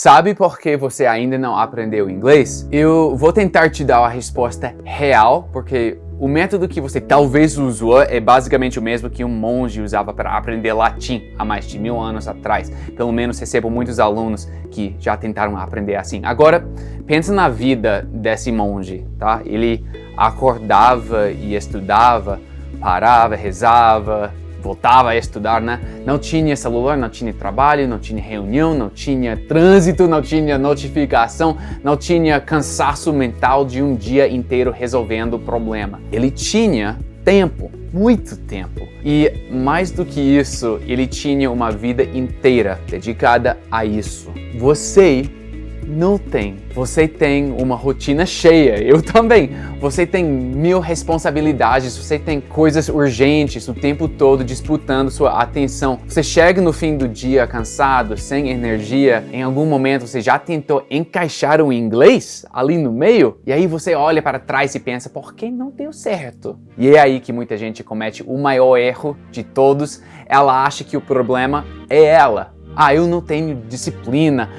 Sabe por que você ainda não aprendeu inglês? Eu vou tentar te dar a resposta real, porque o método que você talvez usou é basicamente o mesmo que um monge usava para aprender latim há mais de 1000 anos atrás. Pelo menos recebo muitos alunos que já tentaram aprender assim. Agora, pensa na vida desse monge, tá? Ele acordava e estudava, parava, rezava, voltava a estudar, né? Não tinha celular, não tinha trabalho, não tinha reunião, não tinha trânsito, não tinha notificação, não tinha cansaço mental de um dia inteiro resolvendo o problema. Ele tinha tempo, muito tempo. E mais do que isso, ele tinha uma vida inteira dedicada a isso. Você não tem. Você tem uma rotina cheia, eu também. Você tem 1000 responsabilidades, você tem coisas urgentes o tempo todo disputando sua atenção. Você chega no fim do dia cansado, sem energia. Em algum momento você já tentou encaixar o inglês ali no meio? E aí você olha para trás e pensa, por que não deu certo? E é aí que muita gente comete o maior erro de todos. Ela acha que o problema é ela. Eu não tenho disciplina.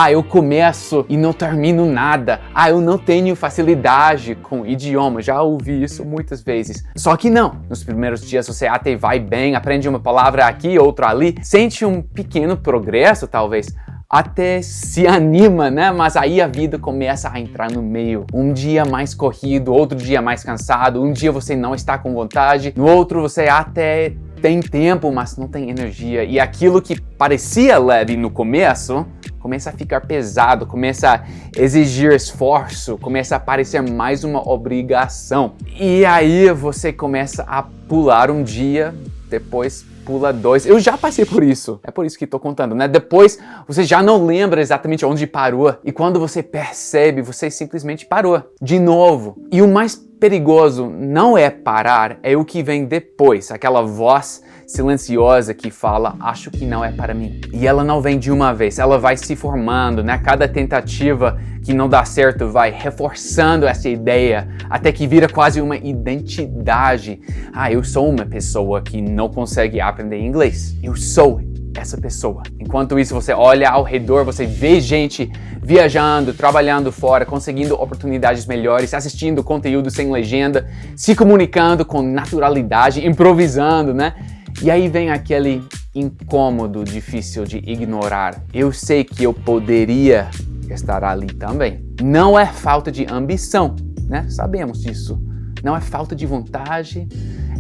Eu começo e não termino nada. Eu não tenho facilidade com idioma. Já ouvi isso muitas vezes. Só que não. Nos primeiros dias você até vai bem, aprende uma palavra aqui, outra ali, sente um pequeno progresso, talvez. Até se anima, né? Mas aí a vida começa a entrar no meio. Um dia mais corrido, outro dia mais cansado. Um dia você não está com vontade, no outro você até tem tempo, mas não tem energia. E aquilo que parecia leve no começo, começa a ficar pesado, começa a exigir esforço, começa a parecer mais uma obrigação. E aí você começa a pular um dia, depois pula 2. Eu já passei por isso. É por isso que estou contando, né? Depois você já não lembra exatamente onde parou. E quando você percebe, você simplesmente parou de novo. E o mais perigoso não é parar, é o que vem depois. Aquela voz silenciosa que fala, acho que não é para mim. E ela não vem de uma vez, ela vai se formando, né? Cada tentativa que não dá certo vai reforçando essa ideia, até que vira quase uma identidade. Eu sou uma pessoa que não consegue aprender inglês. Eu sou essa pessoa. Enquanto isso, você olha ao redor, você vê gente viajando, trabalhando fora, conseguindo oportunidades melhores, assistindo conteúdo sem legenda, se comunicando com naturalidade, improvisando, né? E aí vem aquele incômodo difícil de ignorar. Eu sei que eu poderia estar ali também. Não é falta de ambição, né? Sabemos disso. Não é falta de vontade,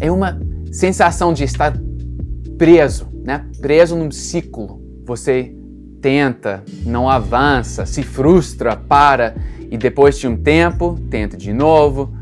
é uma sensação de estar preso, né? Preso num ciclo. Você tenta, não avança, se frustra, para e depois de um tempo, tenta de novo.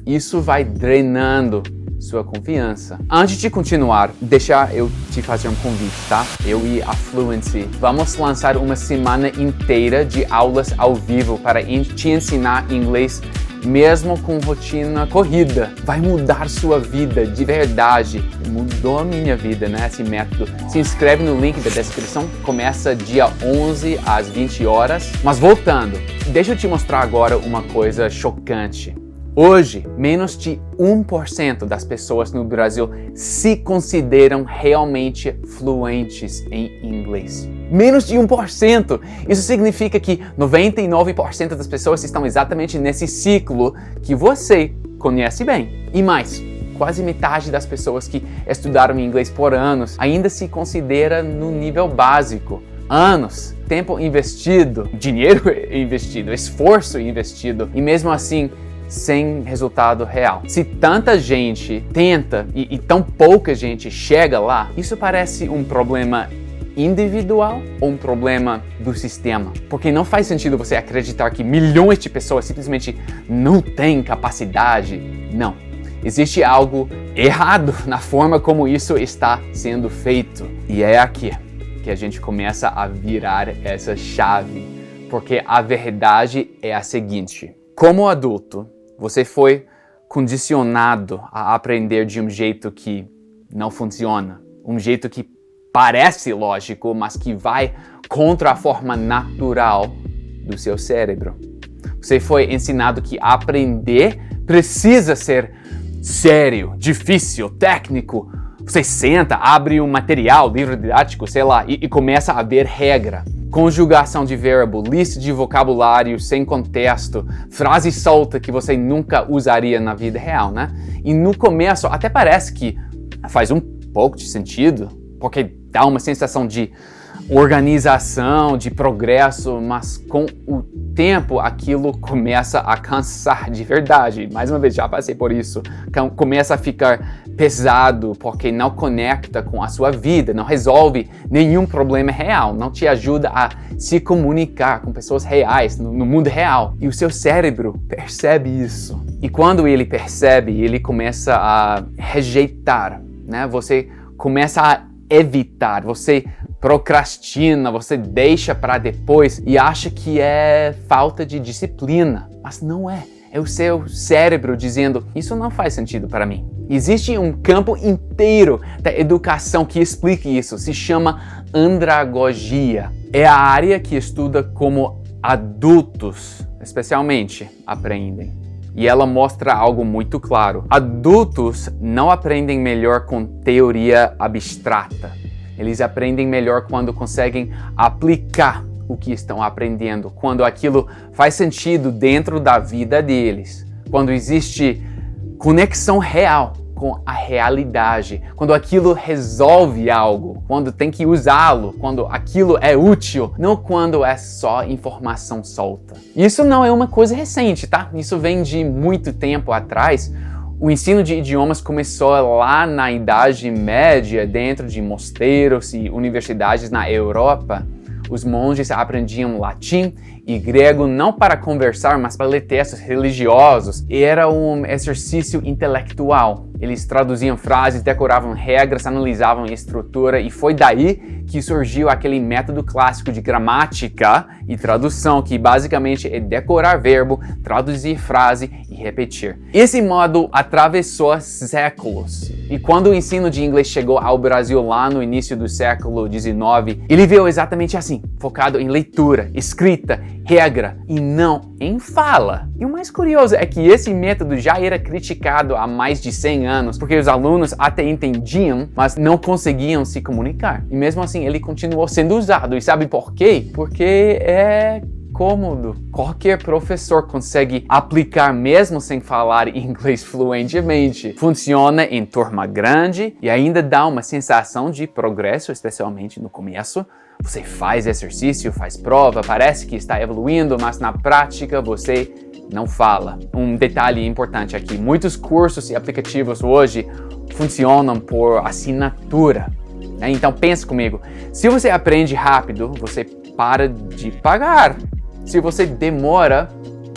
E isso vai drenando sua confiança. Antes de continuar, deixa eu te fazer um convite, tá? Eu e a Fluency vamos lançar uma semana inteira de aulas ao vivo para te ensinar inglês mesmo com rotina corrida. Vai mudar sua vida de verdade. Mudou a minha vida, né? Esse método. Se inscreve no link da descrição. Começa dia 11 às 20 horas. Mas voltando, deixa eu te mostrar agora uma coisa chocante. Hoje, menos de 1% das pessoas no Brasil se consideram realmente fluentes em inglês. Menos de 1%! Isso significa que 99% das pessoas estão exatamente nesse ciclo que você conhece bem. E mais, quase metade das pessoas que estudaram inglês por anos ainda se considera no nível básico. Anos, tempo investido, dinheiro investido, esforço investido e mesmo assim sem resultado real. Se tanta gente tenta e tão pouca gente chega lá, isso parece um problema individual ou um problema do sistema? Porque não faz sentido você acreditar que milhões de pessoas simplesmente não têm capacidade. Não. Existe algo errado na forma como isso está sendo feito. E é aqui que a gente começa a virar essa chave. Porque a verdade é a seguinte: como adulto, você foi condicionado a aprender de um jeito que não funciona, um jeito que parece lógico, mas que vai contra a forma natural do seu cérebro. Você foi ensinado que aprender precisa ser sério, difícil, técnico. Você senta, abre um material, livro didático, sei lá, e começa a ver regra. conjugação de verbo, lista de vocabulário sem contexto, frase solta que você nunca usaria na vida real, né? E no começo até parece que faz um pouco de sentido, porque dá uma sensação de organização, de progresso, mas com o tempo aquilo começa a cansar de verdade. Mais uma vez, já passei por isso. Começa a ficar pesado porque não conecta com a sua vida, não resolve nenhum problema real, não te ajuda a se comunicar com pessoas reais, no mundo real. E o seu cérebro percebe isso. E quando ele percebe, ele começa a rejeitar, né? Você começa a evitar, você procrastina, você deixa para depois e acha que é falta de disciplina, mas não é. É o seu cérebro dizendo, isso não faz sentido para mim. Existe um campo inteiro da educação que explica isso, se chama andragogia. É a área que estuda como adultos, especialmente, aprendem. E ela mostra algo muito claro. Adultos não aprendem melhor com teoria abstrata. Eles aprendem melhor quando conseguem aplicar o que estão aprendendo, quando aquilo faz sentido dentro da vida deles, quando existe conexão real com a realidade, quando aquilo resolve algo, quando tem que usá-lo, quando aquilo é útil, não quando é só informação solta. Isso não é uma coisa recente, tá? Isso vem de muito tempo atrás. O ensino de idiomas começou lá na Idade Média, dentro de mosteiros e universidades na Europa. Os monges aprendiam latim e grego não para conversar, mas para ler textos religiosos. Era um exercício intelectual. Eles traduziam frases, decoravam regras, analisavam estrutura e foi daí que surgiu aquele método clássico de gramática e tradução, que basicamente é decorar verbo, traduzir frase e repetir. Esse modo atravessou séculos. E quando o ensino de inglês chegou ao Brasil lá no início do século XIX, ele veio exatamente assim, focado em leitura, escrita, regra e não em fala. E o mais curioso é que esse método já era criticado há mais de 100 anos, porque os alunos até entendiam, mas não conseguiam se comunicar. E mesmo assim ele continuou sendo usado. E sabe por quê? Porque é cômodo. Qualquer professor consegue aplicar mesmo sem falar inglês fluentemente. Funciona em turma grande e ainda dá uma sensação de progresso, especialmente no começo. Você faz exercício, faz prova, parece que está evoluindo, mas na prática você não fala. Um detalhe importante aqui, muitos cursos e aplicativos hoje funcionam por assinatura. Então pensa comigo, se você aprende rápido, você para de pagar. Se você demora,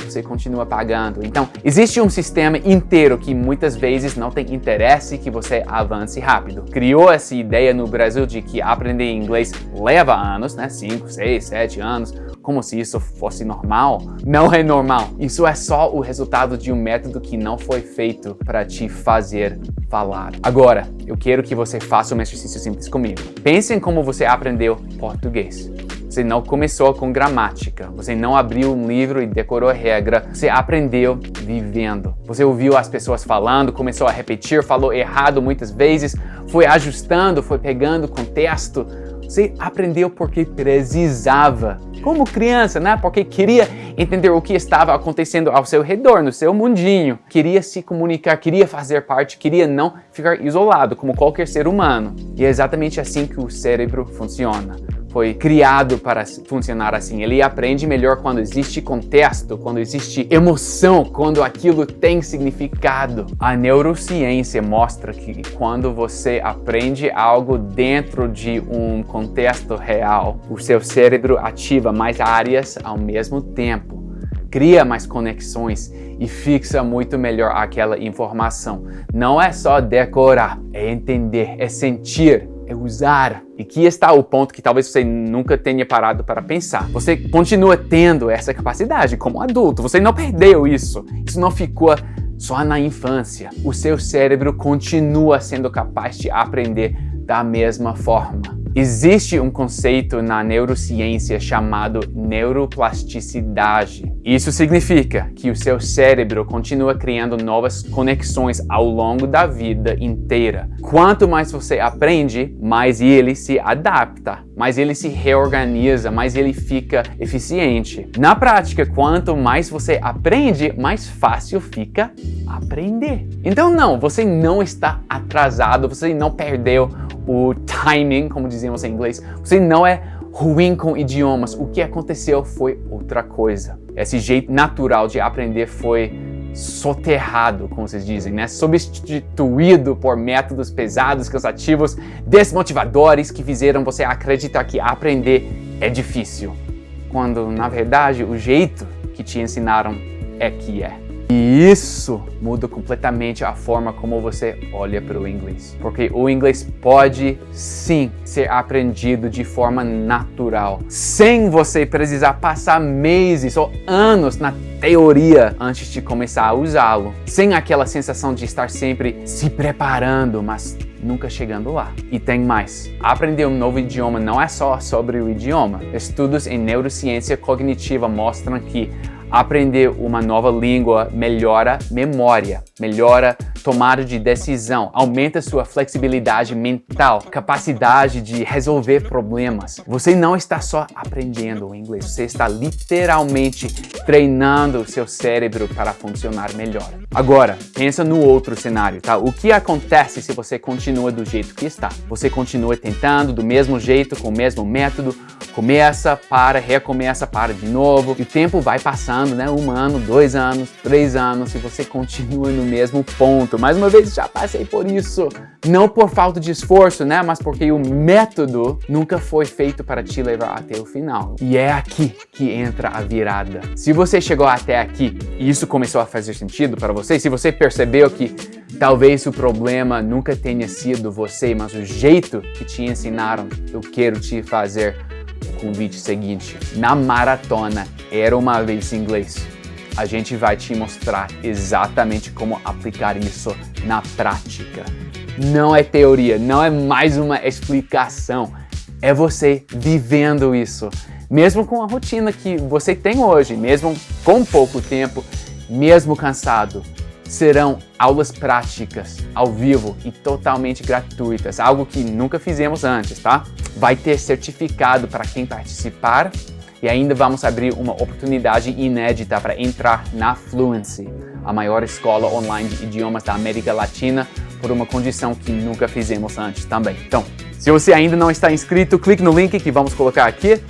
você continua pagando. Então, existe um sistema inteiro que muitas vezes não tem interesse que você avance rápido. Criou essa ideia no Brasil de que aprender inglês leva anos, 5, 6, 7 anos, como se isso fosse normal. Não é normal. Isso é só o resultado de um método que não foi feito para te fazer falar. Agora, eu quero que você faça um exercício simples comigo. Pense em como você aprendeu português. Você não começou com gramática, você não abriu um livro e decorou a regra, você aprendeu vivendo. Você ouviu as pessoas falando, começou a repetir, falou errado muitas vezes, foi ajustando, foi pegando contexto. Você aprendeu porque precisava, como criança, Porque queria entender o que estava acontecendo ao seu redor, no seu mundinho. Queria se comunicar, queria fazer parte, queria não ficar isolado, como qualquer ser humano. E é exatamente assim que o cérebro funciona. Foi criado para funcionar assim. Ele aprende melhor quando existe contexto, quando existe emoção, quando aquilo tem significado. A neurociência mostra que quando você aprende algo dentro de um contexto real, o seu cérebro ativa mais áreas ao mesmo tempo, cria mais conexões e fixa muito melhor aquela informação. Não é só decorar, é entender, é sentir, é usar. E aqui está o ponto que talvez você nunca tenha parado para pensar. Você continua tendo essa capacidade como adulto. Você não perdeu isso. Isso não ficou só na infância. O seu cérebro continua sendo capaz de aprender da mesma forma. Existe um conceito na neurociência chamado neuroplasticidade. Isso significa que o seu cérebro continua criando novas conexões ao longo da vida inteira. Quanto mais você aprende, mais ele se adapta, mais ele se reorganiza, mais ele fica eficiente. Na prática, quanto mais você aprende, mais fácil fica aprender. Então não, você não está atrasado, você não perdeu o timing, como dizemos em inglês. Você não é ruim com idiomas. O que aconteceu foi outra coisa. Esse jeito natural de aprender foi soterrado, como vocês dizem, né? Substituído por métodos pesados, cansativos, desmotivadores que fizeram você acreditar que aprender é difícil, quando na verdade o jeito que te ensinaram é que é. E isso muda completamente a forma como você olha para o inglês. Porque o inglês pode, sim, ser aprendido de forma natural, sem você precisar passar meses ou anos na teoria antes de começar a usá-lo. Sem aquela sensação de estar sempre se preparando, mas nunca chegando lá. E tem mais. Aprender um novo idioma não é só sobre o idioma. Estudos em neurociência cognitiva mostram que aprender uma nova língua melhora memória, melhora tomada de decisão, aumenta sua flexibilidade mental, capacidade de resolver problemas. Você não está só aprendendo o inglês, você está literalmente treinando o seu cérebro para funcionar melhor. Agora, pensa no outro cenário, tá? O que acontece se você continua do jeito que está? Você continua tentando do mesmo jeito, com o mesmo método, começa, para, recomeça, para de novo, e o tempo vai passando, né? 1 ano, 2 anos, 3 anos, e você continua no mesmo ponto. Mais uma vez, já passei por isso. Não por falta de esforço, né? Mas porque o método nunca foi feito para te levar até o final. E é aqui que entra a virada. Se você chegou até aqui e isso começou a fazer sentido para você, se você percebeu que talvez o problema nunca tenha sido você, mas o jeito que te ensinaram, eu quero te fazer o convite seguinte. Na maratona Era Uma Vez Inglês, a gente vai te mostrar exatamente como aplicar isso na prática. Não é teoria, não é mais uma explicação, é você vivendo isso. Mesmo com a rotina que você tem hoje, mesmo com pouco tempo, mesmo cansado, serão aulas práticas, ao vivo e totalmente gratuitas, algo que nunca fizemos antes, tá? Vai ter certificado para quem participar e ainda vamos abrir uma oportunidade inédita para entrar na Fluency, a maior escola online de idiomas da América Latina, por uma condição que nunca fizemos antes também. Então, se você ainda não está inscrito, clique no link que vamos colocar aqui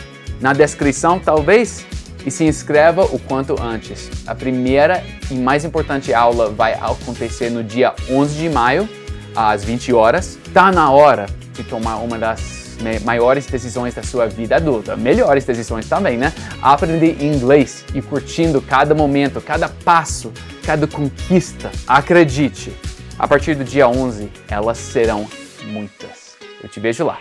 na descrição, talvez, e se inscreva o quanto antes. A primeira e mais importante aula vai acontecer no dia 11 de maio, às 20 horas. Tá na hora de tomar uma das maiores decisões da sua vida adulta, melhores decisões também, né? Aprender inglês e curtindo cada momento, cada passo, cada conquista. Acredite, a partir do dia 11, elas serão muitas. Eu te vejo lá.